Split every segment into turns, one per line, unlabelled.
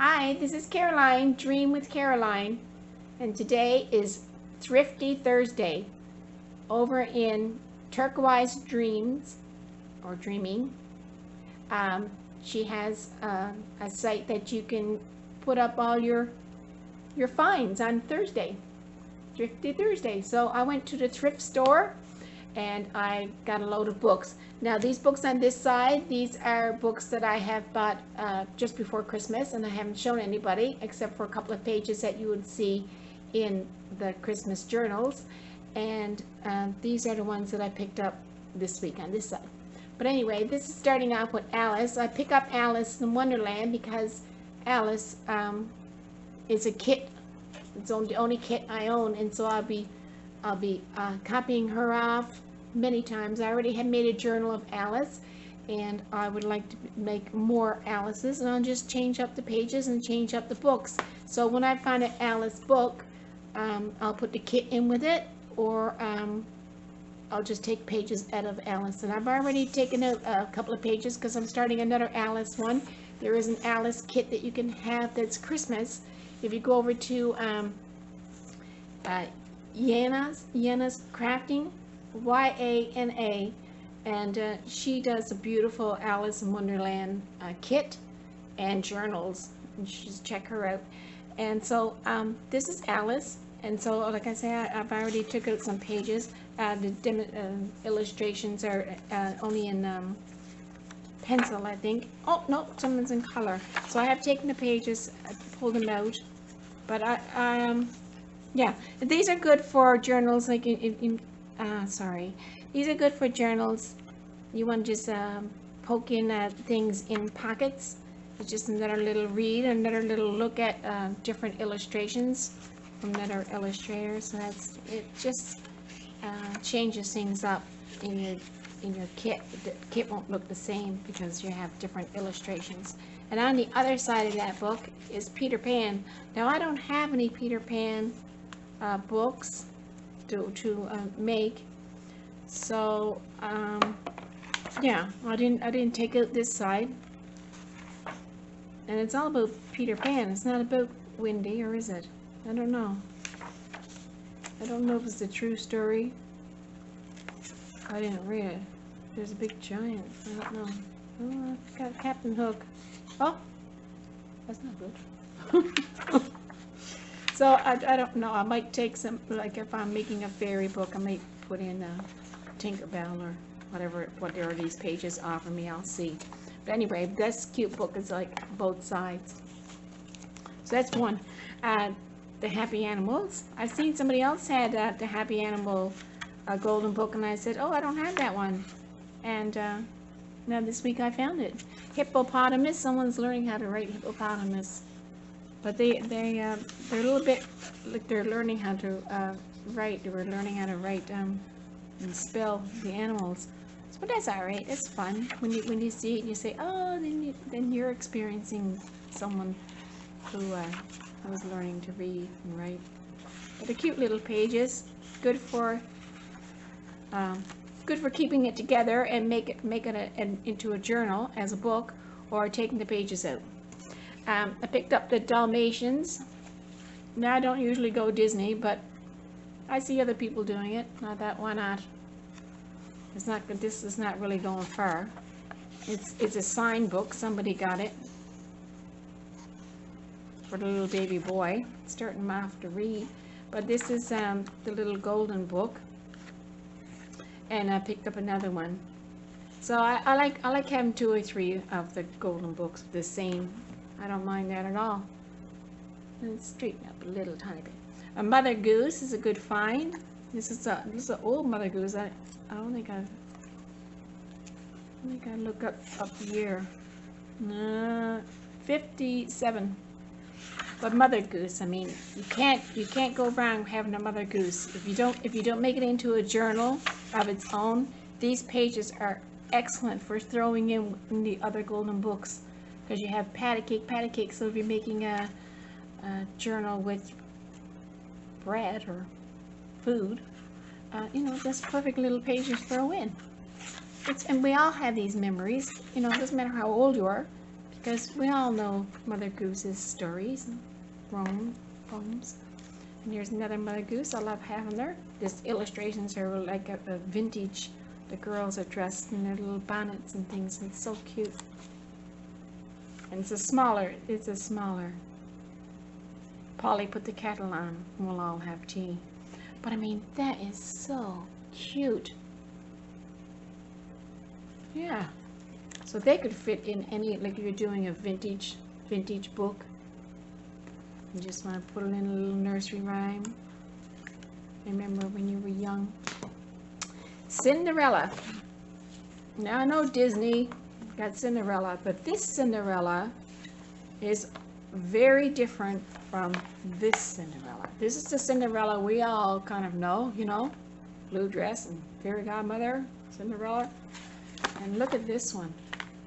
Hi, this is Caroline, Dream with Caroline, and today is Thrifty Thursday over in Turquoise Dreams, or Dreaming. She has a site that you can put up all your finds on Thursday, Thrifty Thursday. So I went to the thrift store and I got a load of books. Now these books on this side, these are books that I have bought just before Christmas, and I haven't shown anybody except for a couple of pages that you would see in the Christmas journals. And these are the ones that I picked up this week on this side. But anyway, this is starting off with Alice. I pick up Alice in Wonderland because Alice is a kit. It's the only kit I own, and so I'll be copying her off many times. I already had made a journal of Alice, and I would like to make more Alice's, and I'll just change up the pages and change up the books. So when I find an Alice book, I'll put the kit in with it, or I'll just take pages out of Alice. And I've already taken out a couple of pages because I'm starting another Alice one. There is an Alice kit that you can have that's Christmas. If you go over to Yana's Crafting, Y-A-N-A, and she does a beautiful Alice in Wonderland kit and journals. You should just check her out. And so this is Alice, and so like I say, I've already took out some pages. The illustrations are only in pencil, I think. Oh no, someone's in color. So I have taken the pages, pulled them out, but yeah, these are good for journals. Like these are good for journals. You want to just poke in things in pockets. It's just another little read, another little look at different illustrations from another illustrator. So it just changes things up in your kit. The kit won't look the same because you have different illustrations. And on the other side of that book is Peter Pan. Now I don't have any Peter Pan books to make, so yeah, I didn't take out this side, and it's all about Peter Pan. It's not about Wendy, or is it? I don't know. I don't know if it's a true story. I didn't read it. There's a big giant. I don't know. Oh, I've got Captain Hook. Oh, that's not good. So I don't know. I might take some, like if I'm making a fairy book, I might put in Tinkerbell or whatever these pages offer me. I'll see. But anyway, this cute book is like both sides. So that's one. The Happy Animals. I've seen somebody else had the Happy Animal golden book, and I said, oh, I don't have that one. And now this week I found it. Hippopotamus. Someone's learning how to write hippopotamus. But they're a little bit like they're learning how to write. They were learning how to write and spell the animals. But that's all right. It's fun when you see it. You say, oh, then you're experiencing someone who was learning to read and write. But the cute little pages, good for keeping it together and make it into a journal as a book, or taking the pages out. I picked up the Dalmatians. Now I don't usually go Disney, but I see other people doing it. Not that, why not? It's not. This is not really going far. It's a signed book. Somebody got it for the little baby boy, starting him off to read. But this is the little golden book, and I picked up another one. So I like having 2 or 3 of the golden books the same. I don't mind that at all. Let's straighten up a little tiny bit. A Mother Goose is a good find. This is an old Mother Goose. I don't think I look up the year. 57. But Mother Goose, I mean, you can't go wrong having a Mother Goose. If you don't make it into a journal of its own, these pages are excellent for throwing in the other golden books, because you have patty cake. So if you're making a journal with bread or food, you know, just perfect little pages to throw in. And we all have these memories. You know, it doesn't matter how old you are. Because we all know Mother Goose's stories and poems. And here's another Mother Goose. I love having her. These illustrations are like a vintage. The girls are dressed in their little bonnets and things. And it's so cute. And it's a smaller. Polly put the kettle on and we'll all have tea. But I mean, that is so cute. Yeah. So they could fit in any, like you're doing a vintage book. You just want to put it in a little nursery rhyme. Remember when you were young. Cinderella. Now I know Disney got Cinderella, but this Cinderella is very different from this Cinderella. This is the Cinderella we all kind of know, you know, blue dress and fairy godmother, Cinderella. And look at this one.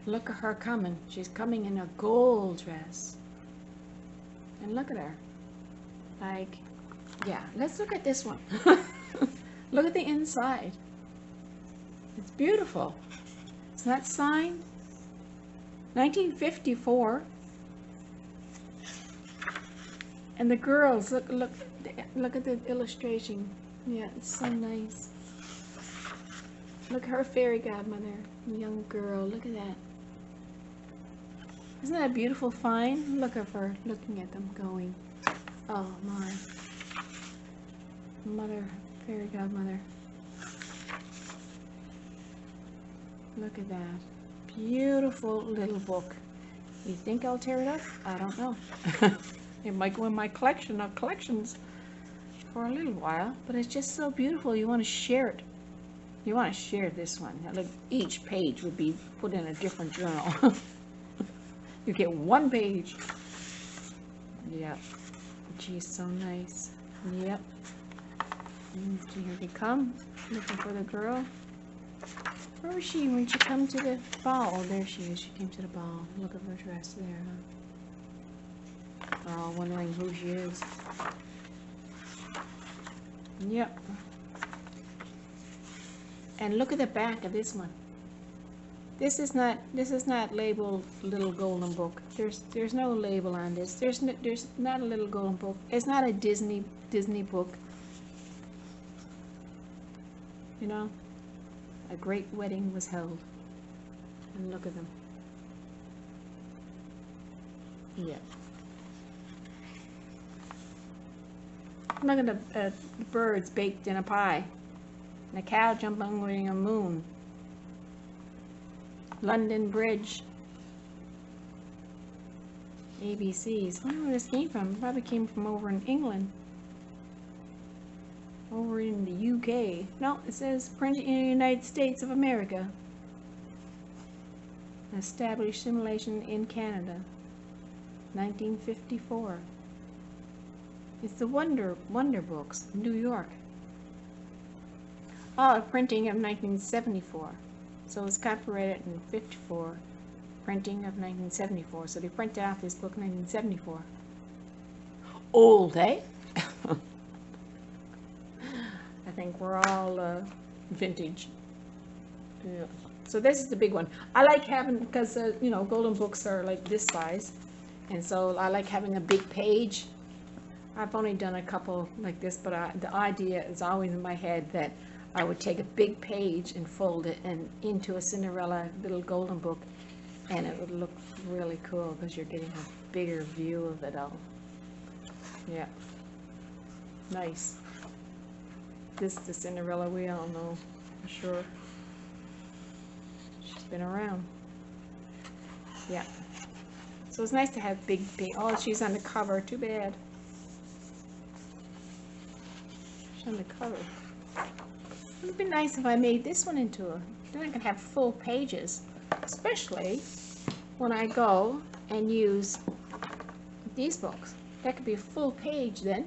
Look at her coming. She's coming in a gold dress. And look at her. Like, yeah, let's look at this one. Look at the inside. It's beautiful. It's not signed. 1954. And the girls, look at the illustration. Yeah, it's so nice. Look at her fairy godmother, young girl. Look at that. Isn't that a beautiful find? Look at her looking at them going. Oh my. Mother, fairy godmother. Look at that. Beautiful little book. You think I'll tear it up? I don't know. It might go in my collection of collections for a little while, but it's just so beautiful. You want to share it. You want to share this one. Like each page would be put in a different journal. You get one page. Yep. She's so nice. Yep. And here they come, looking for the girl. Where was she when she came to the ball? Oh, there she is. She came to the ball. Look at her dress there, huh? They're all wondering who she is. Yep. And look at the back of this one. This is not labeled Little Golden Book. There's no label on this. There's not a Little Golden Book. It's not a Disney book. You know, a great wedding was held. And look at them. Yeah. Look at the birds baked in a pie. And a cow jumping on a moon. London Bridge. ABCs. I wonder where this came from. Probably came from over in England. Over in the UK. No, it says printed in the United States of America. Established simulation in Canada. 1954. It's the Wonder Books, New York. Oh, printing of 1974. So it's copyrighted in 54. Printing of 1974. So they printed out this book in 1974. Old, eh? I think we're all vintage. Yeah. So this is the big one. I like having, because you know, golden books are like this size, and so I like having a big page. I've only done a couple like this, but the idea is always in my head that I would take a big page and fold it and into a Cinderella little golden book, and it would look really cool because you're getting a bigger view of it all. Yeah, nice. This is the Cinderella we all know for sure. She's been around. Yeah. So it's nice to have big. Oh, she's on the cover. Too bad. She's on the cover. It would be nice if I made this one into a. Then I can have full pages, especially when I go and use these books. That could be a full page then.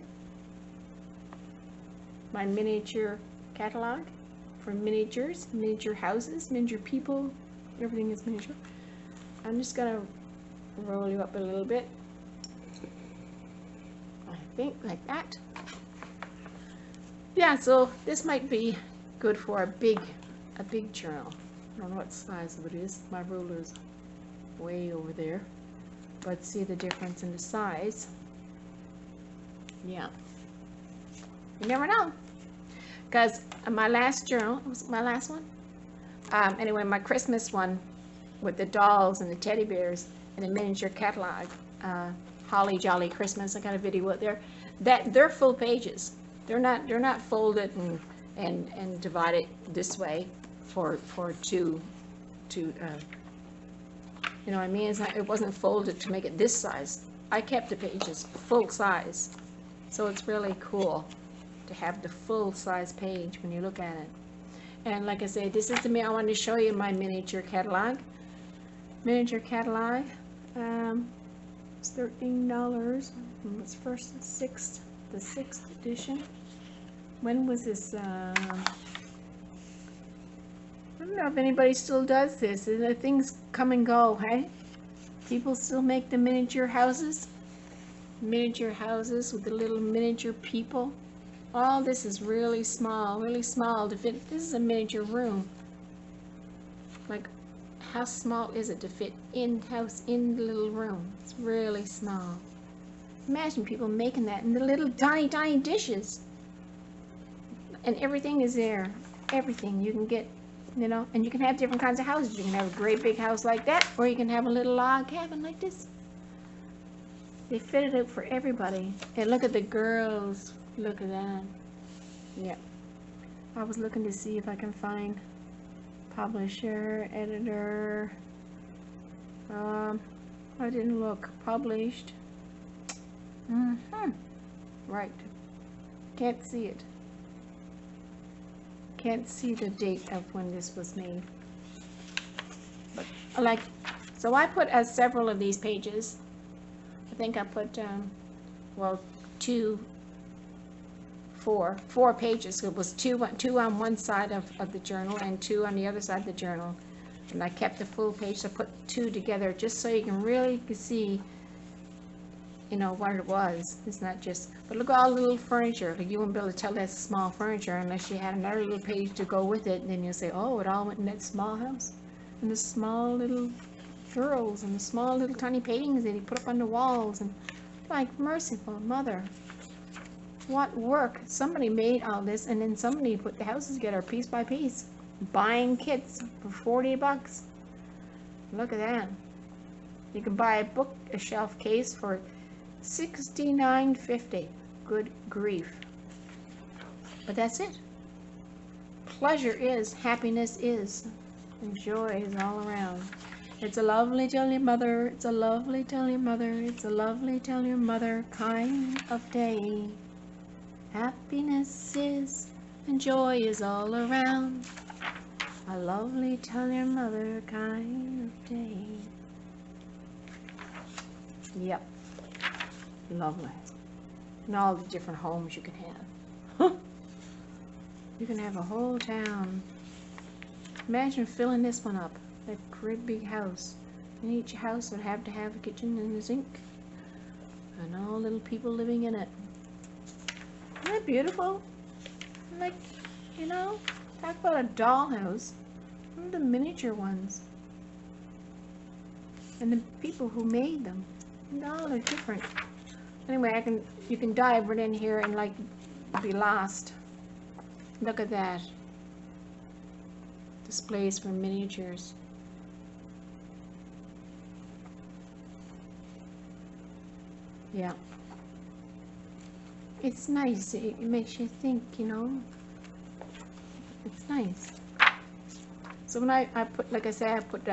My miniature catalog for miniatures, miniature houses, miniature people, everything is miniature. I'm just gonna roll you up a little bit. I think like that. Yeah, so this might be good for a big journal. I don't know what size of it is. My ruler's way over there. but see the difference in the size. Yeah. You never know. Because my last journal, was my last one? Anyway, my Christmas one with the dolls and the teddy bears and the miniature catalog, Holly Jolly Christmas, I got a video out there. They're full pages. They're not folded and divided this way for two you know what I mean? It wasn't folded to make it this size. I kept the pages full size. So it's really cool to have the full size page when you look at it. And like I say, this is I wanted to show you my miniature catalog. Miniature catalog. It's $13. It's first the sixth edition. When was this? I don't know if anybody still does this. Things come and go, hey? People still make the miniature houses. Miniature houses with the little miniature people. All this is really small to fit. This is a miniature room. Like, how small is it to fit in the little room? It's really small. Imagine people making that in the little tiny dishes. And everything is there. Everything you can get, you know, and you can have different kinds of houses. You can have a great big house like that, or you can have a little log cabin like this. They fit it out for everybody. And look at the girls. Look at that. Yeah. I was looking to see if I can find publisher, editor. I didn't look. Published. Right. Can't see it. Can't see the date of when this was made. But like, so I put several of these pages. I think I put well, four pages. It was two on one side of the journal and two on the other side of the journal. And I kept the full page. So I put two together just so you can really see, you know, what it was. It's not just, but look at all the little furniture. Like, you wouldn't be able to tell that's small furniture unless you had another little page to go with it. And then you'll say, oh, it all went in that small house. And the small little girls and the small little tiny paintings that he put up on the walls. And like, merciful mother. What work. Somebody made all this, and then somebody put the houses together piece by piece. Buying kits for $40. Look at that. You can buy a shelf case for $69.50. Good grief. But that's it. Pleasure is, happiness is, and joy is all around. It's a lovely tell your mother, it's a lovely tell your mother, it's a lovely tell your mother kind of day. Happiness is, and joy is all around. A lovely tell your mother kind of day. Yep. Lovely. And all the different homes you can have. You can have a whole town. Imagine filling this one up. That great big house. And each house would have to have a kitchen and a sink. And all little people living in it. Isn't that beautiful? Like, you know, talk about a dollhouse. One of the miniature ones. And the people who made them. And all are different. Anyway, you can dive right in here and like be lost. Look at that. Displays for miniatures. Yeah. It's nice. It makes you think, you know. It's nice. So when I put, like I say, I put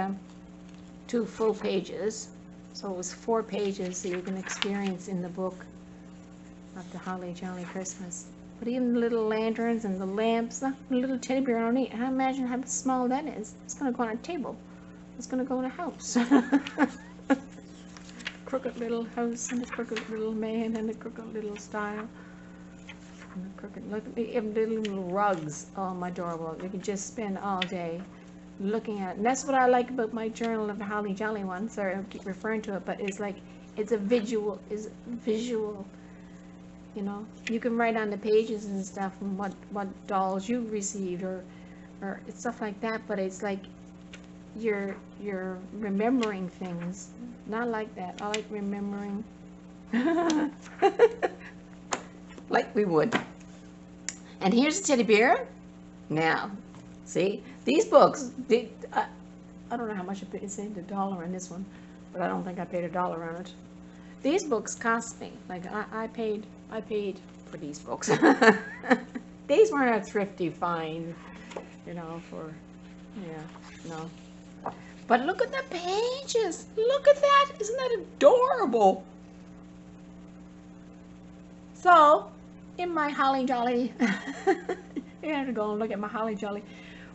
2 full pages. So it was 4 pages that you can experience in the book of the Holly Jolly Christmas. But even the little lanterns and the lamps, the little teddy bear on it, I imagine how small that is. It's going to go on a table. It's going to go in a house. Crooked little house and a crooked little man and a crooked little style. And a crooked, look at the little rugs on my door wall. You can just spend all day looking at it. And that's what I like about my journal of the Holly Jolly one. Sorry, I keep referring to it, but it's like, it's a visual, you know. You can write on the pages and stuff and what dolls you received or stuff like that, but it's like, you're remembering things. Not like that. I like remembering. Like we would. And here's a teddy bear. Now, see, these books, I don't know how much I paid. It said $1 on this one, but I don't think I paid $1 on it. These books cost me. Like I paid for these books. These weren't a thrifty find, you know, for, yeah, no. But look at the pages. Look at that. Isn't that adorable? So, in my Holly Jolly, you have to go and look at my Holly Jolly,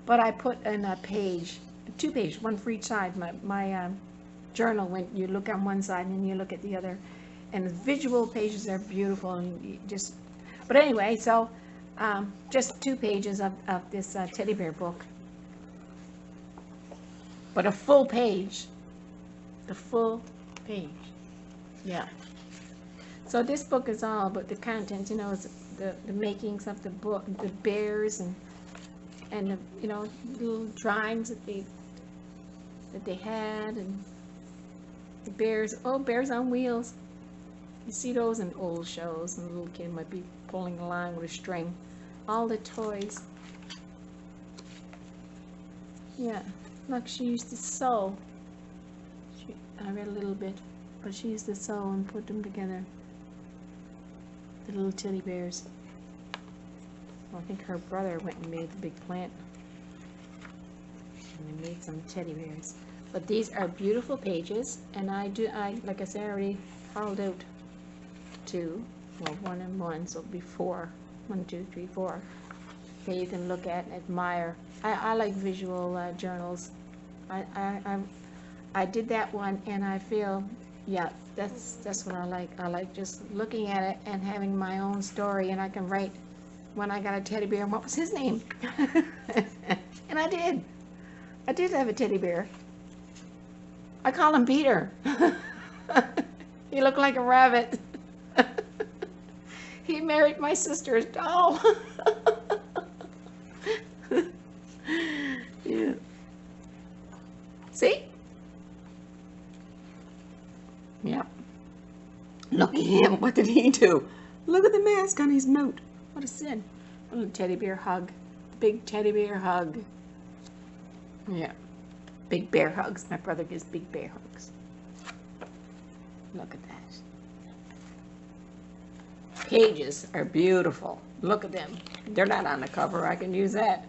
but I put in a page, 2 pages, one for each side. My journal, when you look on one side and then you look at the other, and the visual pages are beautiful, and you just, but anyway, so just 2 pages of this teddy bear book, but a full page, the full page, yeah. So this book is all about the content, you know, it's the makings of the book, the bears, and the, you know, little drawings that they had, and the bears, oh, bears on wheels. You see those in old shows, and the little kid might be pulling along with a string. All the toys. Yeah, look, she used to sew. I read a little bit, but she used to sew and put them together. The little teddy bears. Well, I think her brother went and made the big plant. And they made some teddy bears. But these are beautiful pages, and I like I said, I already hauled out 2, well, 1 and 1, so it'll be 4. 1, 2, 3, 4. That you can look at and admire. I like visual journals. I did that one, and I feel, yeah, that's what I like. I like just looking at it and having my own story, and I can write when I got a teddy bear and what was his name. And I did. I did have a teddy bear. I call him Peter. He looked like a rabbit. He married my sister's doll. Yeah. See? Yeah. Look at him. What did he do? Look at the mask on his mouth. What a sin. A little teddy bear hug. Big teddy bear hug. Yeah. Big bear hugs. My brother gives big bear hugs. Look at that. Pages are beautiful. Look at them. They're not on the cover. I can use that.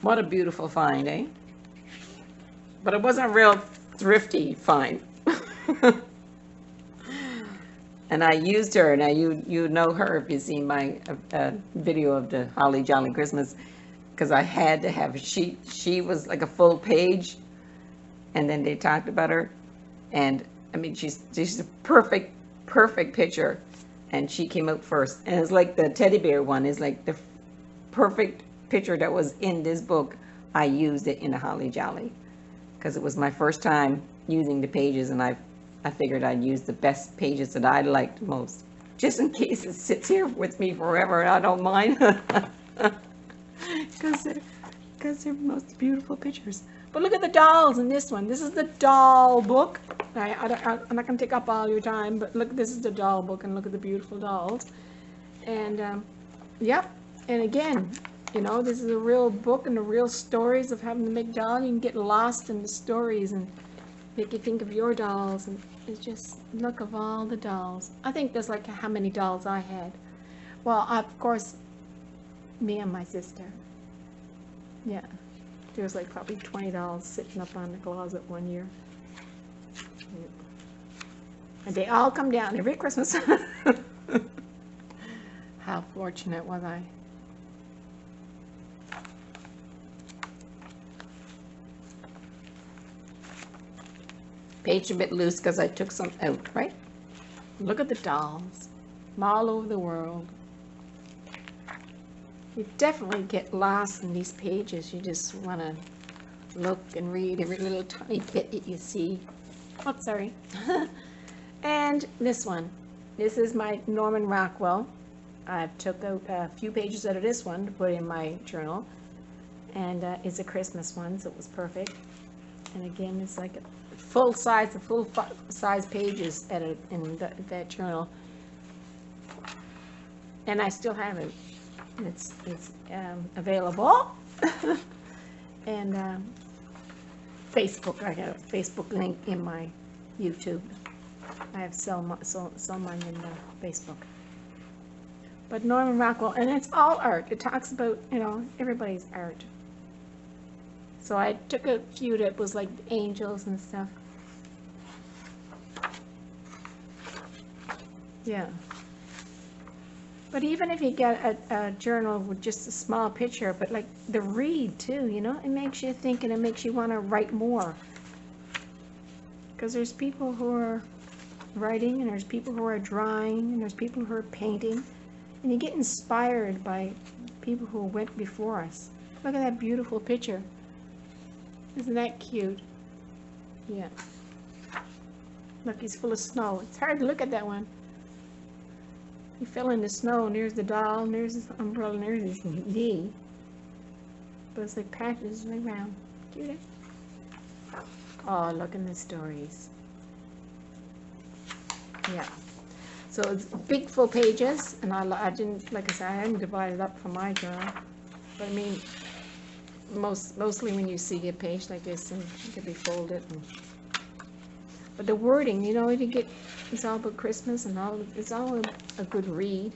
What a beautiful find, eh? But it wasn't a real thrifty find. And I used her. Now you know her if you've seen my video of the Holly Jolly Christmas, because I had to have, she was like a full page, and then they talked about her, and I mean she's a perfect picture, and she came out first, and it's like the teddy bear one is like the perfect picture that was in this book. I used it in the Holly Jolly because it was my first time using the pages, and I figured I'd use the best pages that I liked most, just in case it sits here with me forever. I don't mind. Because they're most beautiful pictures. But look at the dolls in this one. This is the doll book. I'm not going to take up all your time, but look, this is the doll book, and look at the beautiful dolls. And, yep. And again, you know, this is a real book and the real stories of having to make dolls. You can get lost in the stories and make you think of your dolls. And it's just, look of all the dolls. I think that's like how many dolls I had. Well, of course, me and my sister. Yeah. There was like probably 20 dolls sitting up on the closet one year. Yeah. And they all come down every Christmas. How fortunate was I? Page a bit loose because I took some out, right? Look at the dolls from all over the world. You definitely get lost in these pages. You just want to look and read every little tiny bit that you see. Oh, sorry. And this one. This is my Norman Rockwell. I took out a few pages out of this one to put in my journal. and it's a Christmas one, so it was perfect. And again, it's like a full size pages in that journal, and I still have it. It's available. And Facebook, I got a Facebook link in my YouTube. I have so mine in Facebook. But Norman Rockwell, and it's all art. It talks about, you know, everybody's art. So I took a few that was like angels and stuff. Yeah. But even if you get a journal with just a small picture, but like the read too, you know, it makes you think and it makes you want to write more. Because there's people who are writing, and there's people who are drawing, and there's people who are painting. And you get inspired by people who went before us. Look at that beautiful picture. Isn't that cute? Yeah. Look, he's full of snow. It's hard to look at that one. He fell in the snow, and there's the doll, and there's his umbrella, and there's his knee. But it's like patches right around. Cute, eh? Oh, look in the stories. Yeah. So it's big full pages, and I didn't, like I said, I didn't divide it up for my journal. But I mean, mostly when you see a page like this, and it can be folded. But the wording, you know, you get, it's all about Christmas, and it's all a good read.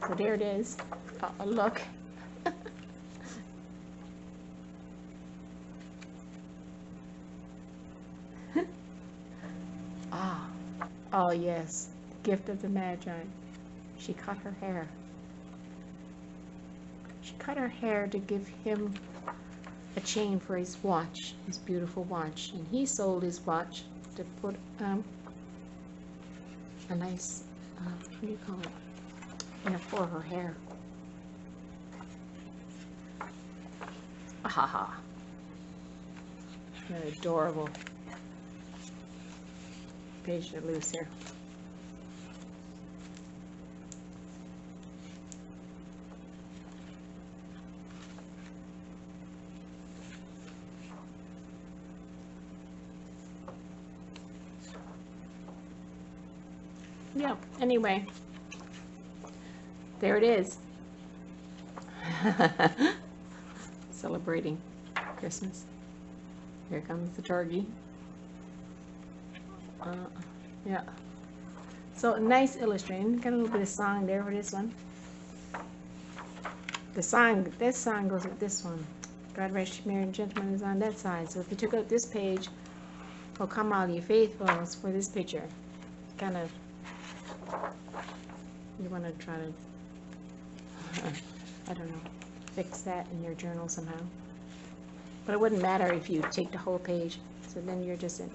So there it is. Oh, look. Oh yes, the gift of the Magi. She cut her hair. She cut her hair to give him a chain for his watch, his beautiful watch. And he sold his watch to put a nice, what do you call it, in for her hair. Ha ha. They're adorable. Page to loose here. Yeah, anyway, there it is. Celebrating Christmas. Here comes the turkey. Yeah. So nice illustration. Got a little bit of song there for this one. The song, this song goes with this one. God rest you, merry gentlemen, is on that side. So if you took out this page, "Oh come all ye faithfuls," for this picture, kind of, you want to try to, I don't know, fix that in your journal somehow. But it wouldn't matter if you take the whole page. So then you're just in.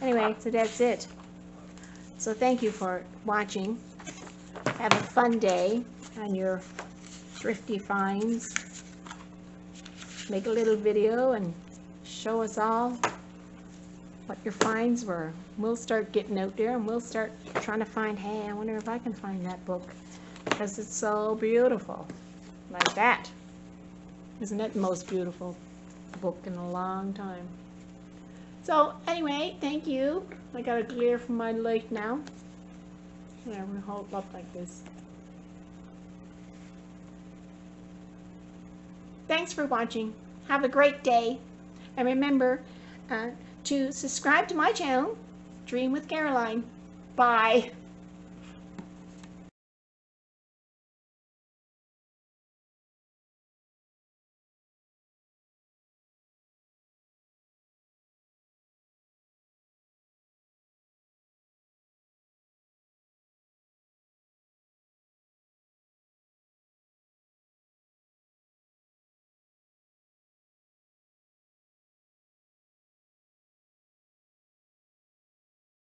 Anyway, so that's it. So thank you for watching. Have a fun day on your thrifty finds. Make a little video and show us all what your finds were. We'll start getting out there and we'll start trying to find, hey, I wonder if I can find that book, because it's so beautiful. Like that. Isn't it the most beautiful book in a long time? So anyway, thank you. I got a glare from my light now. Yeah, we're gonna hold it up like this. Thanks for watching. Have a great day. And remember to subscribe to my channel, Dream with Caroline. Bye.